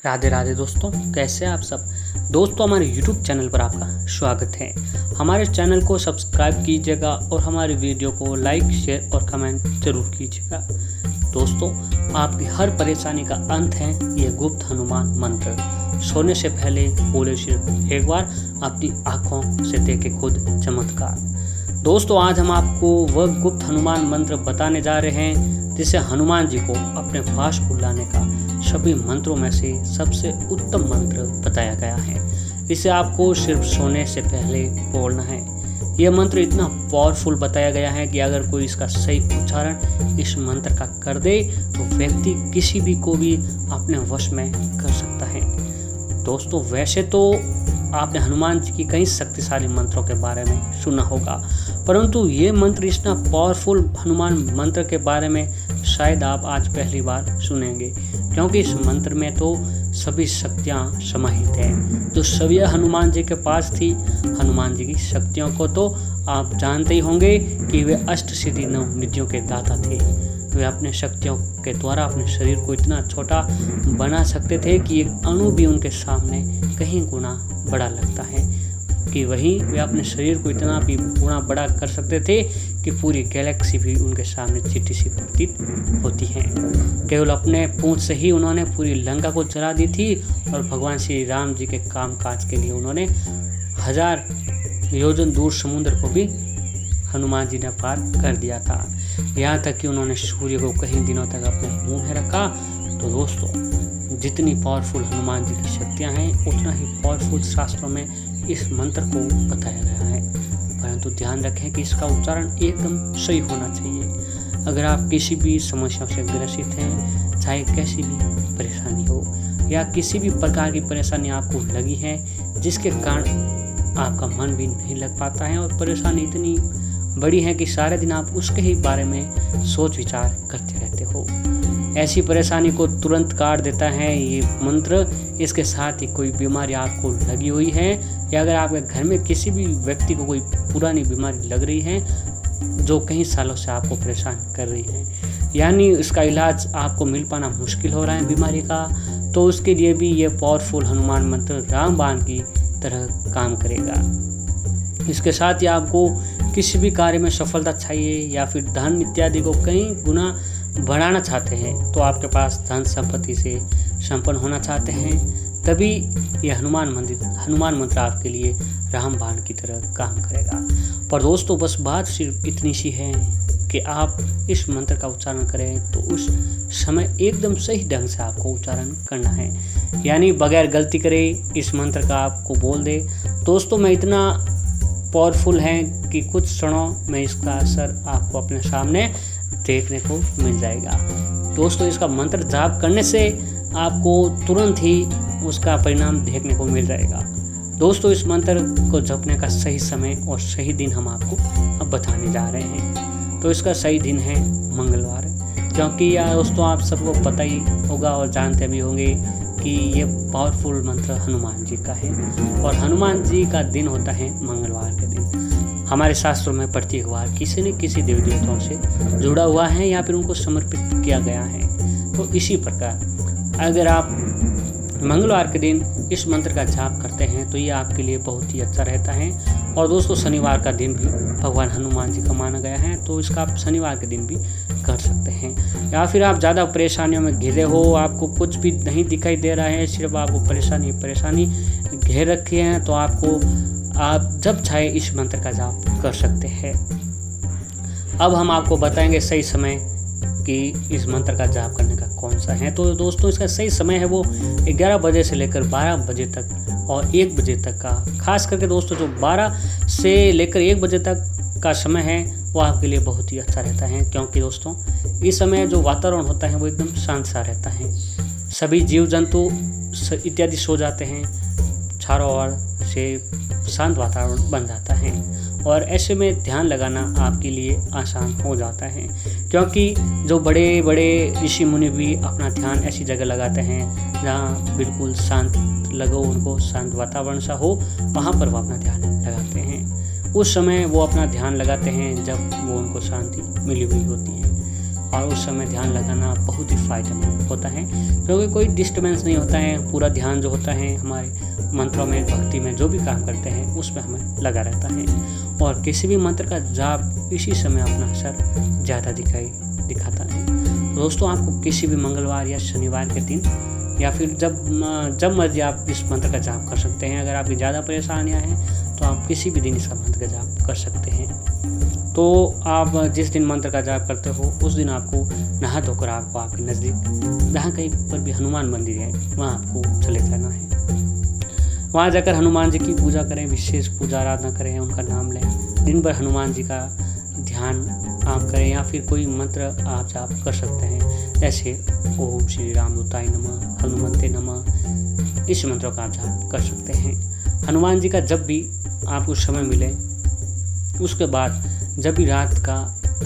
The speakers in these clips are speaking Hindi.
राधे राधे दोस्तों, कैसे हैं आप सब। दोस्तों, हमारे YouTube चैनल पर आपका स्वागत है। हमारे चैनल को सब्सक्राइब कीजिएगा और हमारे वीडियो को लाइक, शेयर और कमेंट जरूर कीजिएगा। दोस्तों, आपकी हर परेशानी का अंत है ये गुप्त हनुमान मंत्र। सोने से पहले बोले सिर्फ एक बार, अपनी आँखों से देखे खुद चमत्कार। दोस्तों, आज हम आपको वह गुप्त हनुमान मंत्र बताने जा रहे हैं जिसे हनुमान जी को अपने पास बुलाने का सभी मंत्रों में से सबसे उत्तम मंत्र बताया गया है। इसे आपको सिर्फ सोने से पहले बोलना है। यह मंत्र इतना पावरफुल बताया गया है कि अगर कोई इसका सही उच्चारण इस मंत्र का कर दे तो व्यक्ति किसी भी को भी अपने वश में कर सकता है। दोस्तों, वैसे तो आपने हनुमान जी की कई शक्तिशाली मंत्रों के बारे में सुना होगा, परंतु ये मंत्र इतना पावरफुल हनुमान मंत्र के बारे में शायद आप आज पहली बार सुनेंगे, क्योंकि इस मंत्र में तो सभी शक्तियाँ समाहित हैं जो सभी हनुमान जी के पास थी। हनुमान जी की शक्तियों को तो आप जानते ही होंगे कि वे अष्ट सिद्धि नौ निधियों के दाता थे। वे अपने शक्तियों के द्वारा अपने शरीर को इतना छोटा बना सकते थे कि एक अणु भी उनके सामने कहीं गुना बड़ा लगता है, कि वहीं वे अपने शरीर को इतना भी गुना बड़ा कर सकते थे कि पूरी गैलेक्सी भी उनके सामने चिट्ठी सी प्रतीत होती है। केवल अपने पूंछ से ही उन्होंने पूरी लंका को जला दी थी और भगवान श्री राम जी के काम काज के लिए उन्होंने 1000 योजन दूर समुद्र को भी हनुमान जी ने पार कर दिया था। यहाँ तक कि उन्होंने सूर्य को कई दिनों तक अपने मुंह में रखा। तो दोस्तों, जितनी पावरफुल हनुमान जी की शक्तियाँ हैं उतना ही पावरफुल शास्त्रों में इस मंत्र को बताया गया है, परंतु ध्यान रखें कि इसका उच्चारण एकदम सही होना चाहिए। अगर आप किसी भी समस्या से ग्रसित हैं, चाहे कैसी भी परेशानी हो या किसी भी प्रकार की परेशानी आपको लगी है जिसके कारण आपका मन भी नहीं लग पाता है और परेशानी इतनी बड़ी है कि सारे दिन आप उसके ही बारे में सोच विचार करते रहते हो, ऐसी परेशानी को तुरंत काट देता है ये मंत्र। इसके साथ ही कोई बीमारी आपको लगी हुई है या अगर आपके घर में किसी भी व्यक्ति को कोई पुरानी बीमारी लग रही है जो कई सालों से आपको परेशान कर रही है, यानी इसका इलाज आपको मिल पाना मुश्किल हो रहा है बीमारी का, तो उसके लिए भी ये पावरफुल हनुमान मंत्र रामबाण की तरह काम करेगा। इसके साथ ही आपको किसी भी कार्य में सफलता चाहिए या फिर धन इत्यादि को कई गुना बढ़ाना चाहते हैं, तो आपके पास धन संपत्ति से संपन्न होना चाहते हैं, तभी यह हनुमान मंत्र आपके लिए रामबाण की तरह काम करेगा। पर दोस्तों, बस बात सिर्फ इतनी सी है कि आप इस मंत्र का उच्चारण करें तो उस समय एकदम सही ढंग से आपको उच्चारण करना है, यानी बगैर गलती करे इस मंत्र का आपको बोल दे। दोस्तों, मैं इतना पावरफुल है कि कुछ क्षणों में इसका असर आपको अपने सामने देखने को मिल जाएगा। दोस्तों, इसका मंत्र जाप करने से आपको तुरंत ही उसका परिणाम देखने को मिल जाएगा। दोस्तों, इस मंत्र को जपने का सही समय और सही दिन हम आपको अब बताने जा रहे हैं। तो इसका सही दिन है मंगलवार, क्योंकि यार दोस्तों, आप सबको पता ही होगा और जानते भी होंगे कि ये पावरफुल मंत्र हनुमान जी का है और हनुमान जी का दिन होता है मंगलवार के दिन। हमारे शास्त्रों में प्रत्येक बार किसी न किसी देवी देवताओं से जुड़ा हुआ है या फिर उनको समर्पित किया गया है। तो इसी प्रकार अगर आप मंगलवार के दिन इस मंत्र का जाप करते हैं तो ये आपके लिए बहुत ही अच्छा रहता है। और दोस्तों, शनिवार का दिन भी भगवान हनुमान जी का माना गया है, तो इसका आप शनिवार के दिन भी कर सकते हैं। या फिर आप ज़्यादा परेशानियों में घिरे हो, आपको कुछ भी नहीं दिखाई दे रहा है, सिर्फ आपको परेशानी घेर रखी है, तो आप जब चाहे इस मंत्र का जाप कर सकते हैं। अब हम आपको बताएंगे सही समय कि इस मंत्र का जाप करने का कौन सा है। तो दोस्तों, इसका सही समय है वो 11 बजे से लेकर 12 बजे तक और 1 बजे तक का। खास करके दोस्तों, जो 12 से लेकर 1 बजे तक का समय है वो आपके लिए बहुत ही अच्छा रहता है, क्योंकि दोस्तों इस समय जो वातावरण होता है वो एकदम शांत सा रहता है। सभी जीव जंतु इत्यादि सो जाते हैं, चारों ओर से शांत वातावरण बन जाता है और ऐसे में ध्यान लगाना आपके लिए आसान हो जाता है, क्योंकि जो बड़े बड़े ऋषि मुनि भी अपना ध्यान ऐसी जगह लगाते हैं जहाँ बिल्कुल शांत लगो, उनको शांत वातावरण सा हो, वहाँ पर वो अपना ध्यान लगाते हैं। उस समय वो अपना ध्यान लगाते हैं जब वो उनको शांति मिली हुई होती है। और उस समय ध्यान लगाना बहुत ही फ़ायदेमंद होता है, क्योंकि कोई डिस्टर्बेंस नहीं होता है। पूरा ध्यान जो होता है हमारे मंत्रों में, भक्ति में जो भी काम करते हैं उसमें हमें लगा रहता है, और किसी भी मंत्र का जाप इसी समय अपना असर ज़्यादा दिखाता है। दोस्तों, आपको किसी भी मंगलवार या शनिवार के दिन या फिर जब मर्जी आप इस मंत्र का जाप कर सकते हैं। अगर आपकी ज़्यादा परेशानियां हैं तो आप किसी भी दिन इसका मंत्र का जाप कर सकते हैं। तो आप जिस दिन मंत्र का जाप करते हो उस दिन आपको नहा धोकर आपको आपके नज़दीक जहाँ कहीं पर भी हनुमान मंदिर है वहाँ आपको चले जाना है। वहाँ जाकर हनुमान जी की पूजा करें, विशेष पूजा आराधना करें, उनका नाम लें। दिन भर हनुमान जी का ध्यान आप करें, या फिर कोई मंत्र आप जाप कर सकते हैं, जैसे ओम श्री रामदूताय नमः, हनुमंते नमः। इस मंत्रों का आप जाप कर सकते हैं। हनुमान जी का जब भी आपको समय मिले, उसके बाद जब भी रात का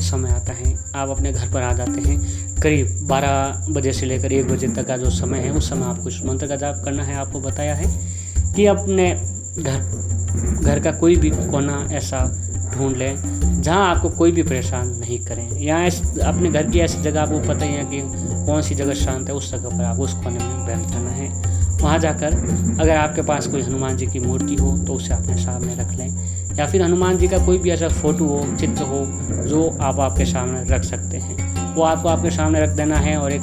समय आता है आप अपने घर पर आ जाते हैं, करीब 12 बजे से लेकर 1 बजे तक का जो समय है उस समय आपको इस मंत्र का जाप करना है। आपको बताया है कि अपने घर का कोई भी कोना ऐसा ढूंढ लें जहाँ आपको कोई भी परेशान नहीं करें, या अपने घर की ऐसी जगह आपको पता ही है कि कौन सी जगह शांत है, उस जगह पर आप उस कोने में बैठ जाना है। वहाँ जाकर अगर आपके पास कोई हनुमान जी की मूर्ति हो तो उसे अपने सामने रख लें, या फिर हनुमान जी का कोई भी ऐसा फोटो हो, चित्र हो जो आप आपके सामने रख सकते हैं, वो आपको आपके सामने रख देना है, और एक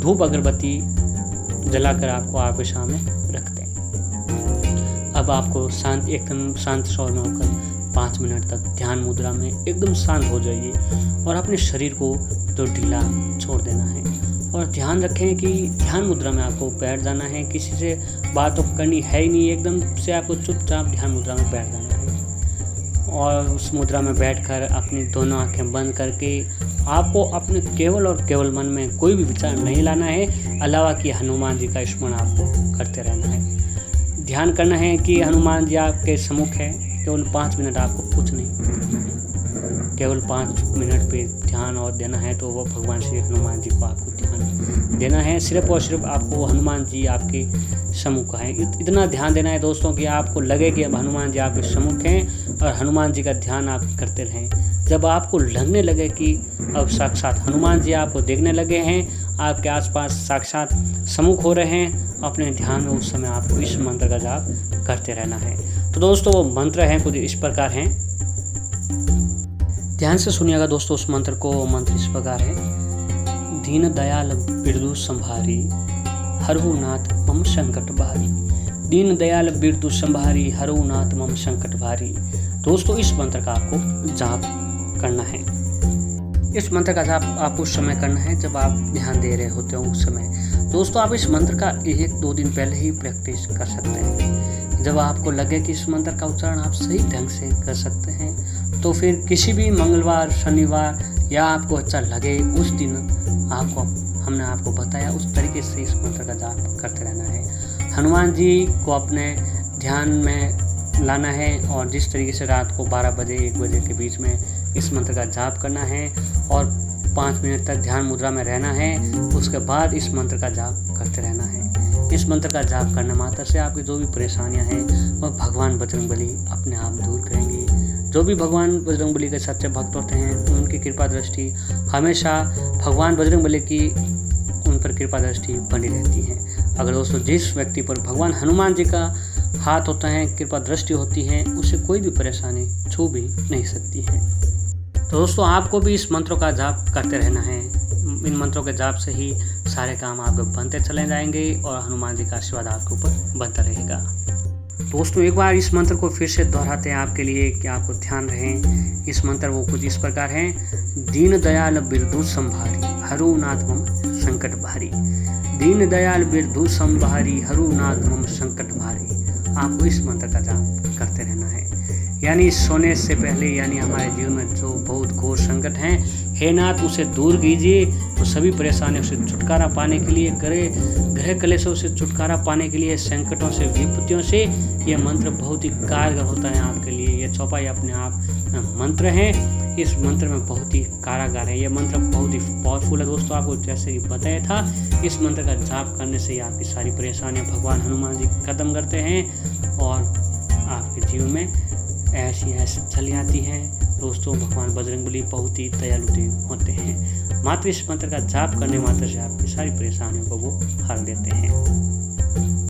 धूप अगरबत्ती जलाकर आपको आपके सामने रख दें। अब आपको एकदम शांत स्वर में होकर 5 मिनट तक ध्यान मुद्रा में एकदम शांत हो जाइए, और अपने शरीर को तो ढीला छोड़ देना है, और ध्यान रखें कि ध्यान मुद्रा में आपको बैठ जाना है। किसी से बात तो करनी है ही नहीं, एकदम से आपको चुपचाप ध्यान मुद्रा में बैठ जाना है, और उस मुद्रा में बैठकर अपनी दोनों आंखें बंद करके आपको अपने केवल और केवल मन में कोई भी विचार नहीं लाना है, अलावा कि हनुमान जी का स्मरण आपको करते रहना है। ध्यान करना है कि हनुमान जी आपके सम्मुख है। केवल 5 मिनट आपको कुछ नहीं करना है, केवल 5 मिनट पे ध्यान और देना है। तो वो भगवान श्री हनुमान जी को आपको ध्यान देना है, सिर्फ और सिर्फ आपको हनुमान जी आपके सम्मुख है। इतना ध्यान देना है दोस्तों कि आपको लगे कि अब हनुमान जी आपके सम्मुख हैं, और हनुमान जी का ध्यान आप करते रहें। जब आपको लगने लगे कि अब साक्षात हनुमान जी आपको देखने लगे हैं, आपके आसपास साक्षात सम्मुख हो रहे हैं, अपने ध्यान में उस समय आपको इस मंत्र का जाप करते रहना है। तो दोस्तों, वो मंत्र हैं कुछ इस प्रकार हैं, ध्यान से सुनिएगा दोस्तों उस मंत्र को। मंत्र इस प्रकार है, दीन दयाल बिरदु संभारी, हरहु नाथ मम संकट भारी। दीन दयाल बिरदु संभारी, हरहु नाथ मम संकट भारी। दोस्तों, इस मंत्र का आपको जाप करना है। इस मंत्र का जाप आप उस समय करना है जब आप ध्यान दे रहे होते हो उस समय। दोस्तों, आप इस मंत्र का 1-2 दिन पहले ही प्रैक्टिस कर सकते हैं। जब आपको लगे कि इस मंत्र का उच्चारण आप सही ढंग से कर सकते हैं, तो फिर किसी भी मंगलवार, शनिवार या आपको अच्छा लगे उस दिन हमने आपको बताया उस तरीके से इस मंत्र का जाप करते रहना है। हनुमान जी को अपने ध्यान में लाना है, और जिस तरीके से रात को 12 बजे 1 बजे के बीच में इस मंत्र का जाप करना है, और 5 मिनट तक ध्यान मुद्रा में रहना है। उसके बाद इस मंत्र का जाप करते रहना है। इस मंत्र का जाप करने मात्र से आपकी जो भी परेशानियां हैं वह भगवान बजरंगबली अपने आप दूर करेंगी। जो भी भगवान बजरंगबली के सच्चे भक्त होते हैं उनकी कृपा दृष्टि हमेशा भगवान बजरंगबली की उन पर कृपा दृष्टि बनी रहती है। अगर दोस्तों जिस व्यक्ति पर भगवान हनुमान जी का हाथ होता है, कृपा दृष्टि होती है, उसे कोई भी परेशानी छू भी नहीं सकती है। तो दोस्तों, आपको भी इस मंत्रों का जाप करते रहना है। इन मंत्रों के जाप से ही सारे काम आपके बनते चले जाएंगे, और हनुमान जी का आशीर्वाद आपके ऊपर बनता रहेगा। दोस्तों, एक बार इस मंत्र को फिर से दोहराते हैं आपके लिए कि आपको ध्यान रहे। इस मंत्र वो कुछ इस प्रकार है, दीन दयाल बिरदु संभारी, हरहु नाथ मम संकट भारी। दीन दयाल बिरदु संभारी, हरहु नाथ मम संकट भारी। आपको इस मंत्र का जाप करते रहना है, यानी सोने से पहले, यानी हमारे जीवन में जो बहुत घोर संकट हैं, हे नाथ उसे दूर कीजिए। तो सभी परेशानियों से छुटकारा पाने के लिए, ग्रह कलेशों से छुटकारा पाने के लिए, संकटों से, विपत्तियों से ये मंत्र बहुत ही कारगर होता है आपके लिए। ये चौपाई अपने आप में मंत्र है, इस मंत्र में बहुत ही कारागार है। ये मंत्र बहुत ही पावरफुल है दोस्तों। आपको जैसे ही बताया था, इस मंत्र का जाप करने से ही आपकी सारी परेशानियाँ भगवान हनुमान जी खत्म करते हैं, और आपके जीवन में ऐसी चली आती हैं। दोस्तों भगवान बजरंगबली बहुत ही दयालु देव होते हैं। मात्र इस मंत्र का जाप करने मात्र से आपकी सारी परेशानियों को वो हल देते हैं।